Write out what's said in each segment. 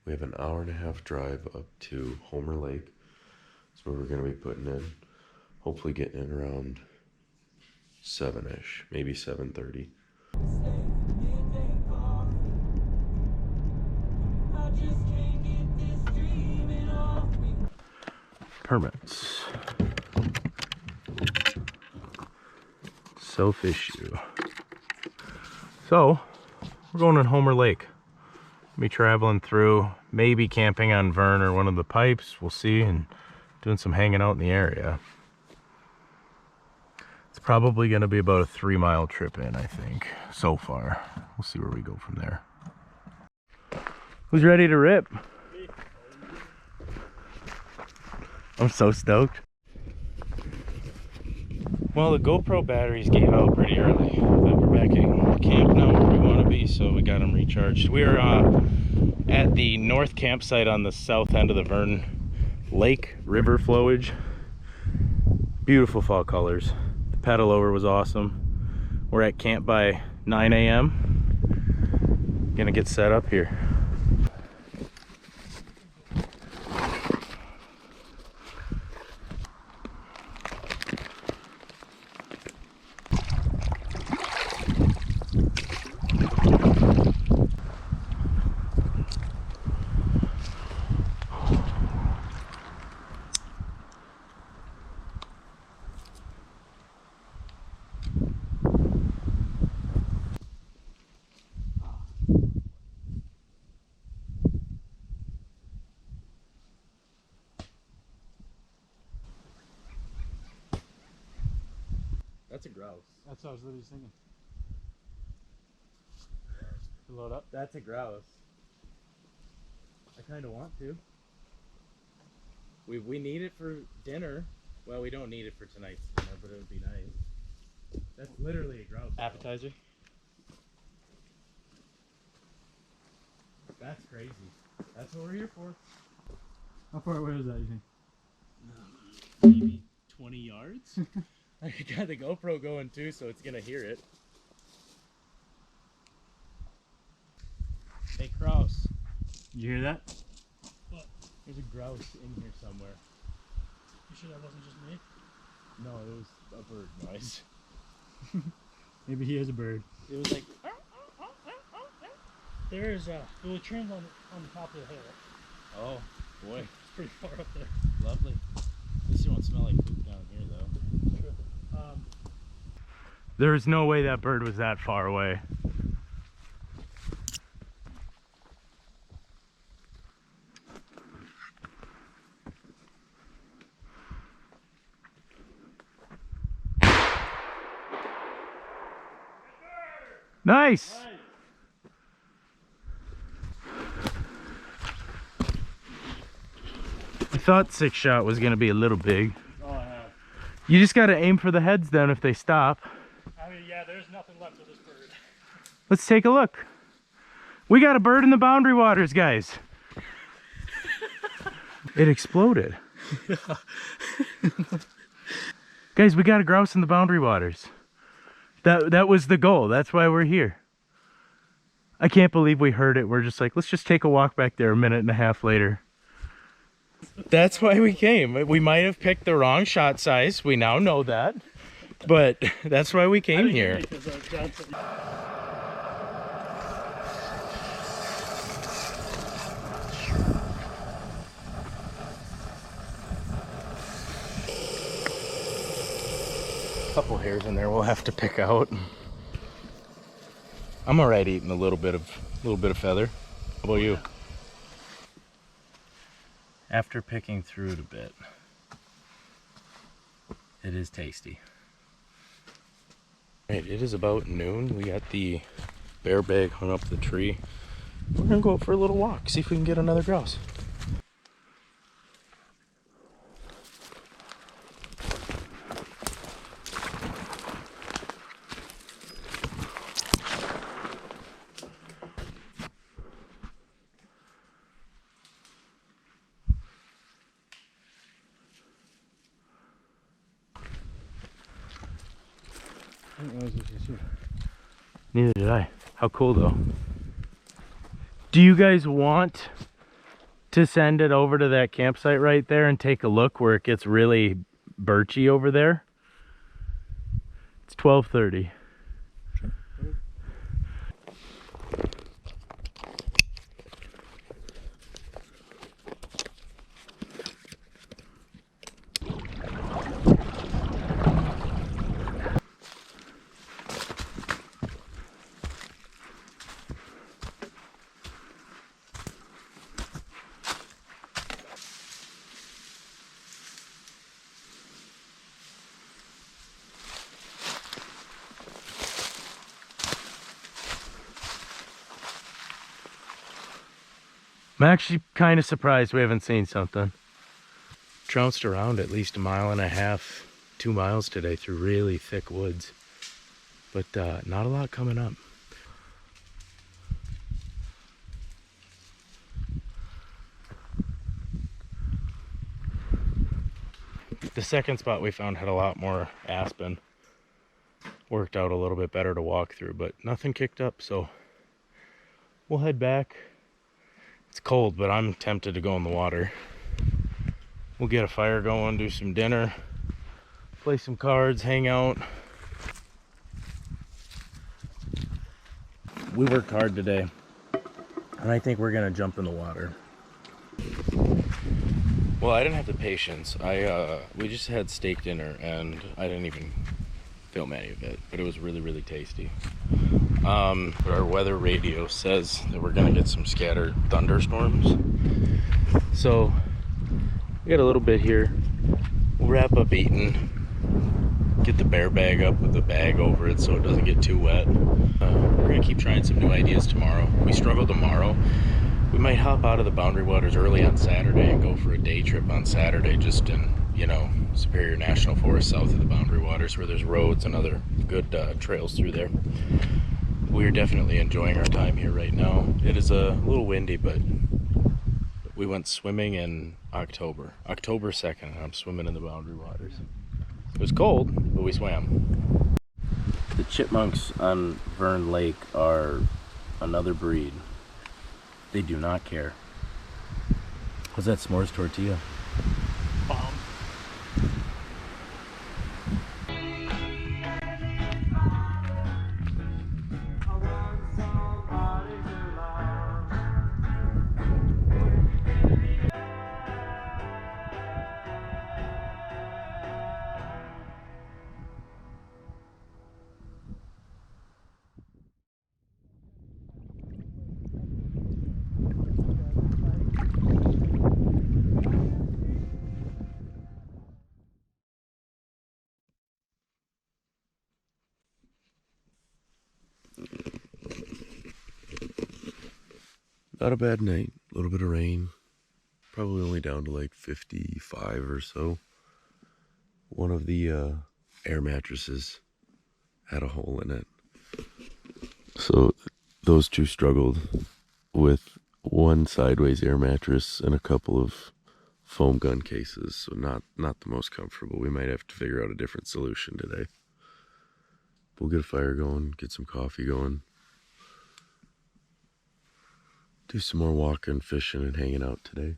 We have an hour and a half drive up to Homer Lake. That's where we're going to be putting in. Hopefully getting in around 7-ish, maybe 7:30. Permits. Self-issue. So, we're going to Homer Lake. Be traveling through, maybe camping on Vern or one of the pipes. We'll see, and doing some hanging out in the area. It's probably going to be about a 3-mile trip in, I think, so far. We'll see where we go from there. Who's ready to rip? I'm so stoked. Well, the GoPro batteries gave out pretty early, but we're back at camp now where we want to be, so we got them recharged. We are at the north campsite on the south end of the Vern Lake River flowage. Beautiful fall colors. The paddle over was awesome. We're at camp by 9 a.m. Gonna get set up here. That's a grouse. That's what I was literally thinking. To load up? That's a grouse. I kind of want to. We need it for dinner. Well, we don't need it for tonight's dinner, but it would be nice. That's literally a grouse. Appetizer? That's crazy. That's what we're here for. How far away is that, you think? Maybe 20 yards? I got the GoPro going too, so it's gonna hear it. Hey, grouse. Did you hear that? What? There's a grouse in here somewhere. You sure that wasn't just me? No, it was a bird noise. Maybe he is a bird. It was like... There is a little train on the top of the hill. Oh, boy. It's pretty far up there. Lovely. At least you won't smell like poop down here, though. True. There's no way that bird was that far away. Nice! I thought 6-shot was gonna be a little big. Oh, I have. You just gotta aim for the heads then if they stop. I mean, yeah, there's nothing left of this bird. Let's take a look. We got a bird in the boundary waters, guys. It exploded. Guys, we got a grouse in the boundary waters. That was the goal. That's why we're here. I can't believe we heard it. We're just like, let's just take a walk back there a minute and a half later. That's why we came. We might have picked the wrong shot size. We now know that. But that's why we came here. Couple hairs in there we'll have to pick out. I'm alright eating a little bit of feather. How about you? After picking through it a bit, it is tasty. Alright, it is about noon. We got the bear bag hung up the tree. We're gonna go out for a little walk, see if we can get another grouse. Neither did I. How cool though. Do you guys want to send it over to that campsite right there and take a look where it gets really birchy over there. It's 12:30. I'm actually kind of surprised we haven't seen something. Trounced around at least 1.5 miles, 2 miles today through really thick woods, but not a lot coming up. The second spot we found had a lot more aspen. Worked out a little bit better to walk through, but nothing kicked up, so we'll head back. It's cold, but I'm tempted to go in the water. We'll get a fire going, do some dinner, play some cards, hang out. We worked hard today, and I think we're gonna jump in the water. Well, I didn't have the patience. We just had steak dinner, and I didn't even film any of it, but it was really, really tasty. Our weather radio says that we're gonna get some scattered thunderstorms. So we got a little bit here. We'll wrap up eating, get the bear bag up with the bag over it so it doesn't get too wet. We're gonna keep trying some new ideas tomorrow. We struggle tomorrow. We might hop out of the Boundary Waters early on Saturday and go for a day trip on Saturday, just in, you know, Superior National Forest south of the Boundary Waters, where there's roads and other good trails through there. We're definitely enjoying our time here right now. It is a little windy, but we went swimming in October 2nd, and I'm swimming in the Boundary Waters. It was cold, but we swam. The chipmunks on Vern Lake are another breed. They do not care. What's that s'mores tortilla? Bomb. Not a bad night. A little bit of rain. Probably only down to like 55 or so. One of the air mattresses had a hole in it. So those two struggled with one sideways air mattress and a couple of foam gun cases. So not the most comfortable. We might have to figure out a different solution today. We'll get a fire going, get some coffee going. Do some more walking, fishing, and hanging out today.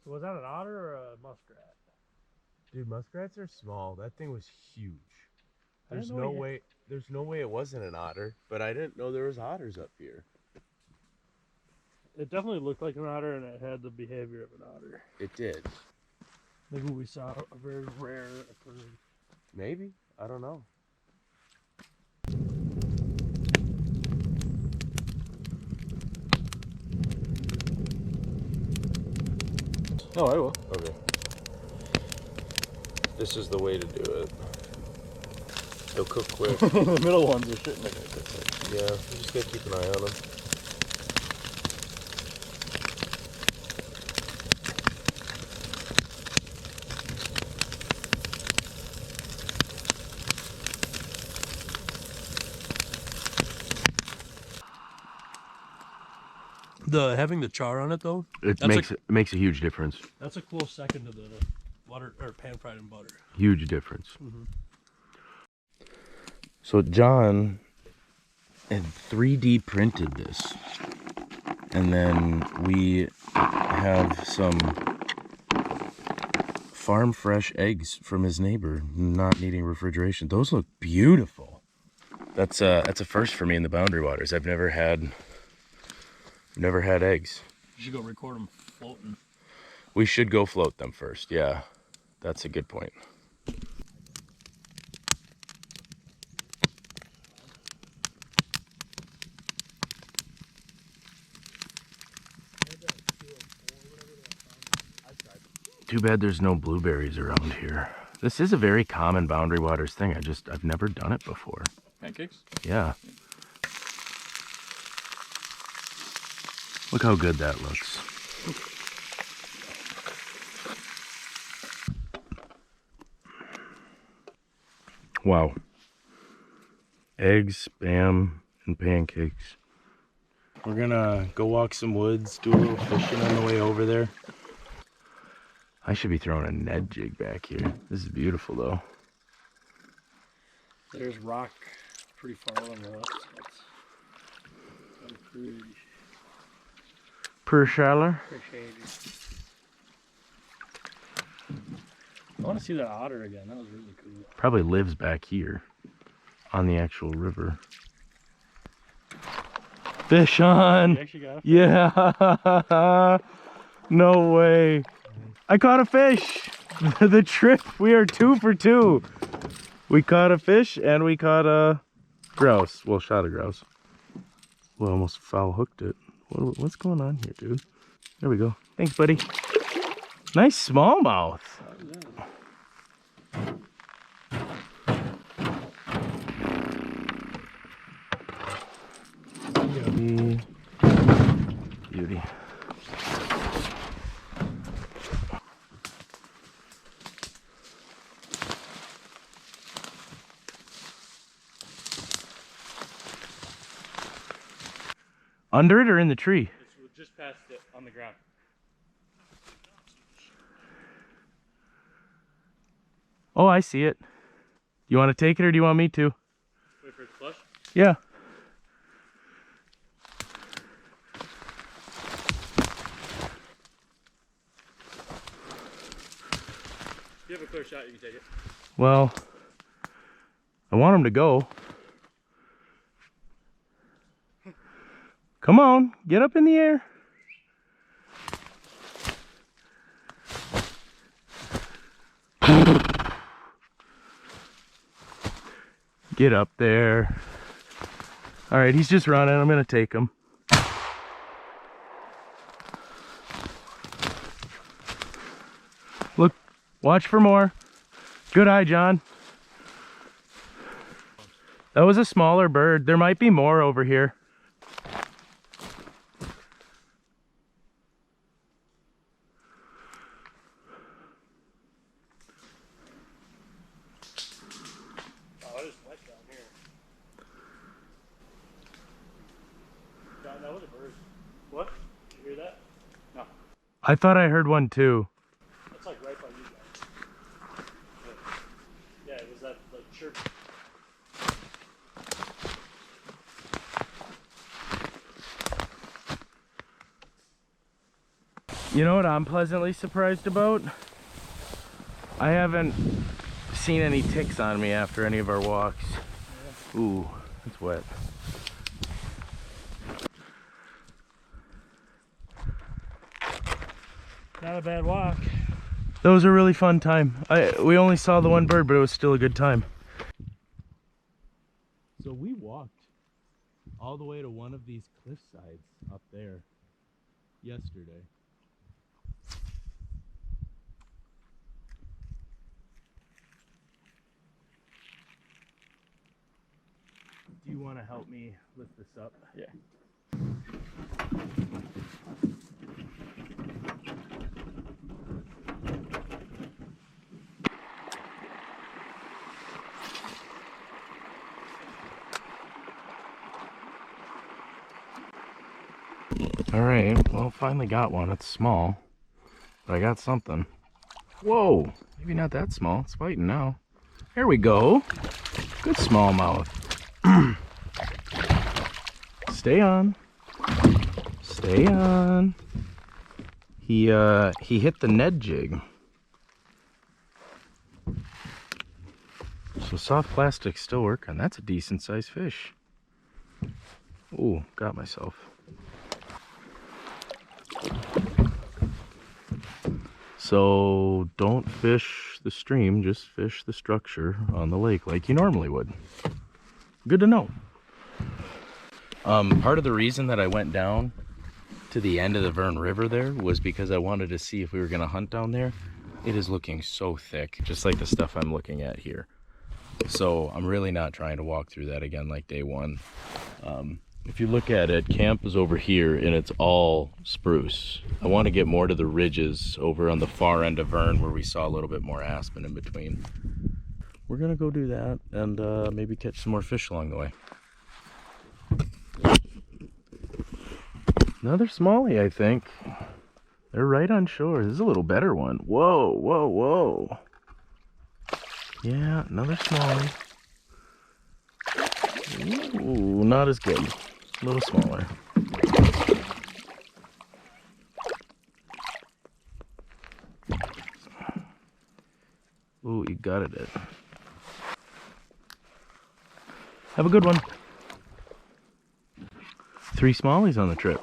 So was that an otter or a muskrat? Dude, muskrats are small. That thing was huge. There's I didn't know no way it wasn't an otter, but I didn't know there was otters up here. It definitely looked like an otter, and it had the behavior of an otter. It did. Maybe we saw a very rare occurrence. Maybe. I don't know. Oh, I will. Okay. This is the way to do it. They'll cook quick. The middle ones are shitting in it. Yeah, you just gotta keep an eye on them. Having the char on it though, It makes a huge difference. that's a close second to the butter or pan fried in butter. Huge difference. Mm-hmm. So John and 3D printed this. And then we have some farm fresh eggs from his neighbor, not needing refrigeration. Those look beautiful. That's a first for me in the Boundary Waters. I've never had eggs. You should go record them floating. We should go float them first. Yeah, that's a good point. Too bad there's no blueberries around here. This is a very common Boundary Waters thing. I've never done it before. Pancakes? Yeah. Look how good that looks. Wow. Eggs, spam, and pancakes. We're gonna go walk some woods, do a little fishing on the way over there. I should be throwing a Ned jig back here. This is beautiful though. There's rock pretty far along the left. That's pretty Per shady. I want to see that otter again. That was really cool. Probably lives back here on the actual river. Fish on! You actually got a fish? Yeah! No way. I caught a fish! The trip, we are 2 for 2. We caught a fish and we caught a grouse. Well, shot a grouse. Well, almost foul hooked it. What's going on here, dude? There we go. Thanks, buddy. Nice smallmouth. Beauty. Beauty. Under it or in the tree? It's just past it on the ground. Oh, I see it. You want to take it or do you want me to? Wait for it to flush? Yeah. If you have a clear shot, you can take it. Well, I want him to go. Come on, get up in the air. Get up there. All right, he's just running. I'm gonna take him. Look, watch for more. Good eye, John. That was a smaller bird. There might be more over here. Oh, it is wet down here. John, that was a bird. What? Did you hear that? No. I thought I heard one too. That's like right by you guys. Yeah, it was that like chirp. You know what I'm pleasantly surprised about? I haven't seen any ticks on me after any of our walks. Yeah. Ooh, it's wet. Not a bad walk. That was a really fun time. We only saw the one bird, but it was still a good time. So we walked all the way to one of these cliff sides up there yesterday. Do you want to help me lift this up? Yeah. All right, well, finally got one. It's small, but I got something. Whoa, maybe not that small. It's fighting now. There we go. Good smallmouth. Stay on. Stay on. He hit the Ned jig. So soft plastic's still working. That's a decent sized fish. Ooh, got myself. So don't fish the stream, just fish the structure on the lake like you normally would. Good to know. Part of the reason that I went down to the end of the Vern River there was because I wanted to see if we were gonna hunt down there. It is looking so thick, just like the stuff I'm looking at here. So I'm really not trying to walk through that again like day one. If you look at it, camp is over here and it's all spruce. I want to get more to the ridges over on the far end of Vern where we saw a little bit more aspen in between. We're gonna go do that and maybe catch some more fish along the way. Another smallie, I think. They're right on shore. This is a little better one. Whoa, whoa, whoa. Yeah, another smallie. Ooh, not as good. A little smaller. Ooh, you got it. Have a good one. 3 smallies on the trip.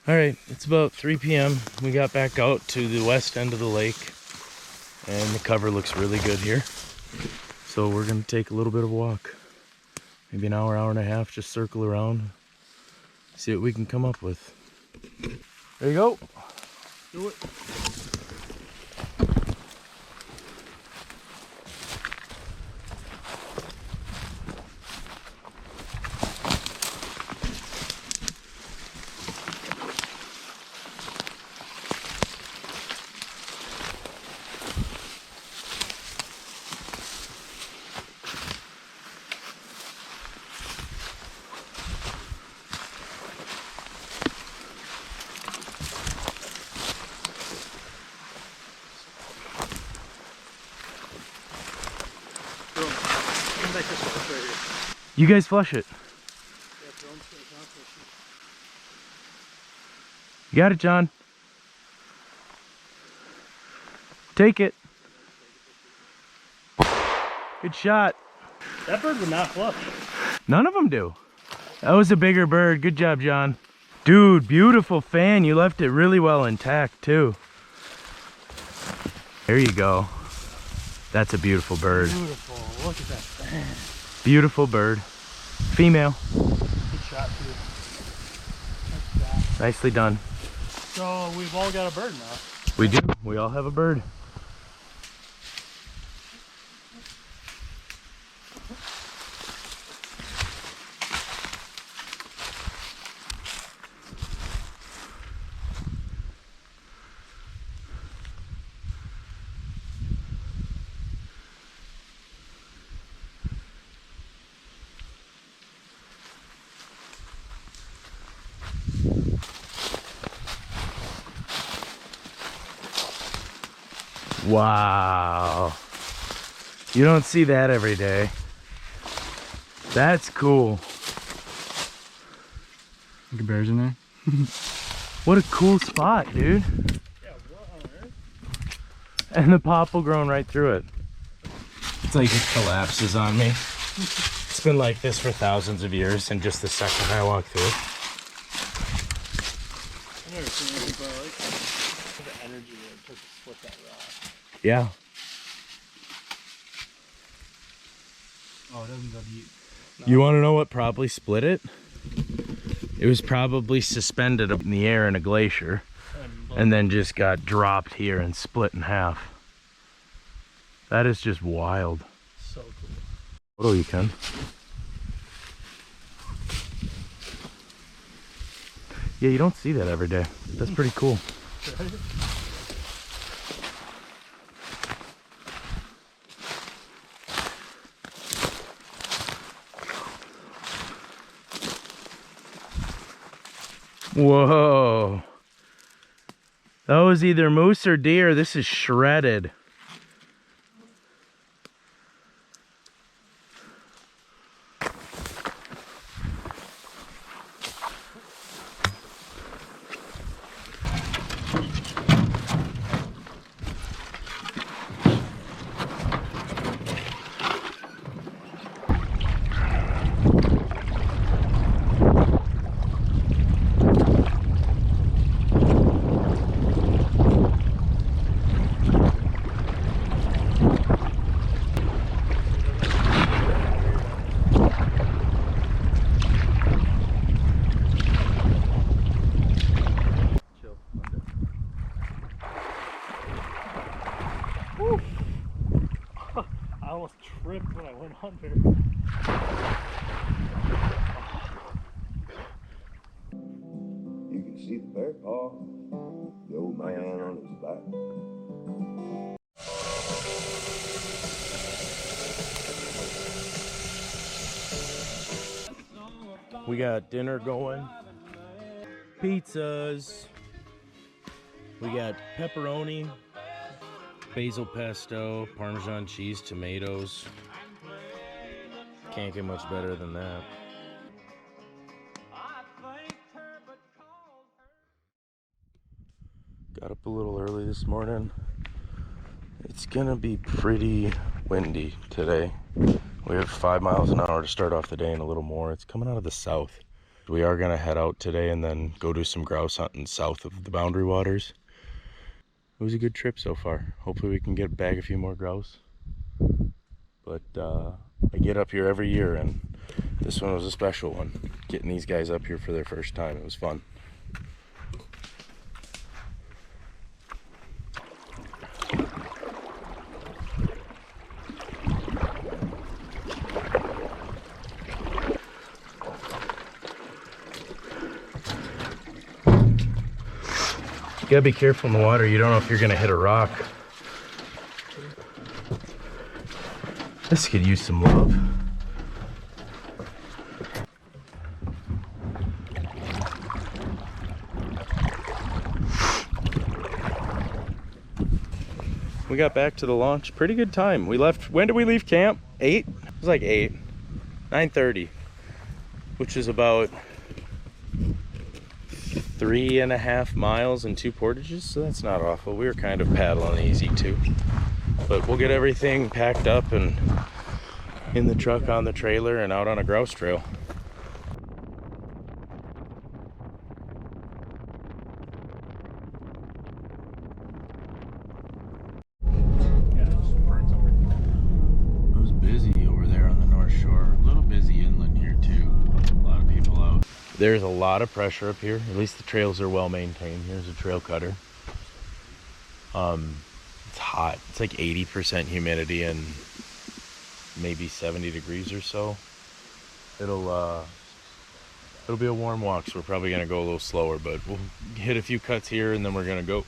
All right, it's about 3 p.m. We got back out to the west end of the lake and the cover looks really good here. So we're gonna take a little bit of a walk. Maybe an hour, hour and a half, just circle around, see what we can come up with. There you go. Do it. You guys flush it. You got it, John. Take it. Good shot. That bird would not flush. None of them do. That was a bigger bird. Good job, John. Dude, beautiful fan. You left it really well intact, too. There you go. That's a beautiful bird. Beautiful. Look at that fan. Beautiful bird. Female. Good shot, too. That's that. Nicely done. So we've all got a bird now. We do. We all have a bird. Wow. You don't see that every day. That's cool. Look, bears in there. What a cool spot, dude. Yeah, what on earth? And the popple growing right through it. It's like it collapses on me. It's been like this for thousands of years, and just the second I walk through it. I've never seen anything quite like that. The energy that it took to split that rock. Yeah. Oh, it doesn't go deep. You want to know what probably split it? It was probably suspended up in the air in a glacier and then just got dropped here and split in half. That is just wild. So cool. Photo you can. Yeah, you don't see that every day. That's pretty cool. Whoa. That was either moose or deer. This is shredded. I almost tripped when I went under. You can see the bear paw, the old man on his back. We got dinner going. Pizzas. We got pepperoni, basil pesto, Parmesan cheese, tomatoes. Can't get much better than that. Got up a little early this morning. It's gonna be pretty windy today. We have 5 miles an hour to start off the day and a little more. It's coming out of the south. We are gonna head out today and then go do some grouse hunting south of the boundary waters. It was a good trip so far. Hopefully we can get back a few more grouse. But I get up here every year and this one was a special one. Getting these guys up here for their first time, it was fun. You gotta be careful in the water. You don't know if you're gonna hit a rock. This could use some love. We got back to the launch. Pretty good time. We left, when did we leave camp? 8? It was like 8. 9:30, which is about 3.5 miles and 2 portages, so that's not awful. We were kind of paddling easy too. But we'll get everything packed up and in the truck on the trailer and out on a grouse trail. It was busy over there on the North Shore. A little busy inland here too. A lot of people out. There's a lot of pressure up here. At least the trails are well maintained. Here's a trail cutter. It's hot. It's like 80% humidity and maybe 70 degrees or so. It'll be a warm walk, so we're probably gonna go a little slower, but we'll hit a few cuts here and then we're gonna go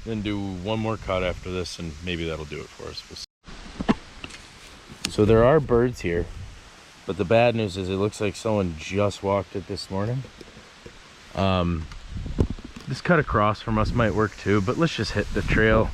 then do one more cut after this and maybe that'll do it for us. We'll see. So there are birds here, but the bad news is it looks like someone just walked it this morning. This cut across from us might work too, but let's just hit the trail.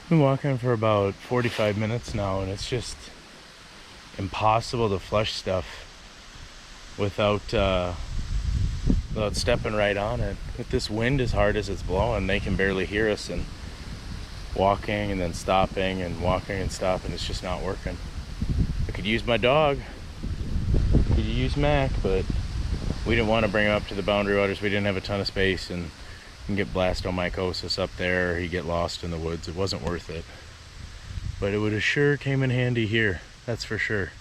Been walking for about 45 minutes now, and it's just impossible to flush stuff without stepping right on it. With this wind as hard as it's blowing, they can barely hear us, and walking and then stopping and walking and stopping, it's just not working. I could use my dog, I could use Mac, but we didn't want to bring him up to the boundary waters. We didn't have a ton of space, and can get blastomycosis up there, or he'd get lost in the woods. It wasn't worth it, but it would have sure came in handy here, that's for sure.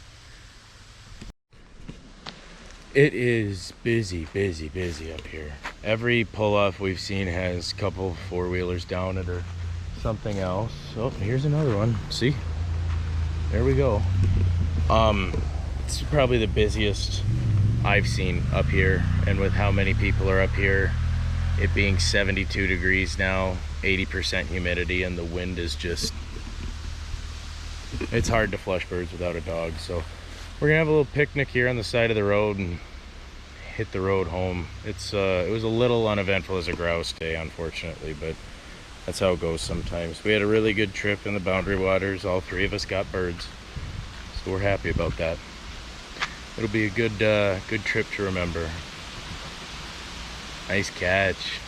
It is busy up here. Every pull-off we've seen has a couple four-wheelers down it or something else. Oh, here's another one. See, there we go. It's probably the busiest I've seen up here, and with how many people are up here, it being 72 degrees now, 80% humidity, and the wind is just, it's hard to flush birds without a dog. So we're gonna have a little picnic here on the side of the road and hit the road home. It was a little uneventful as a grouse day, unfortunately, but that's how it goes sometimes. We had a really good trip in the Boundary Waters. All three of us got birds, so we're happy about that. It'll be a good trip to remember. Nice catch.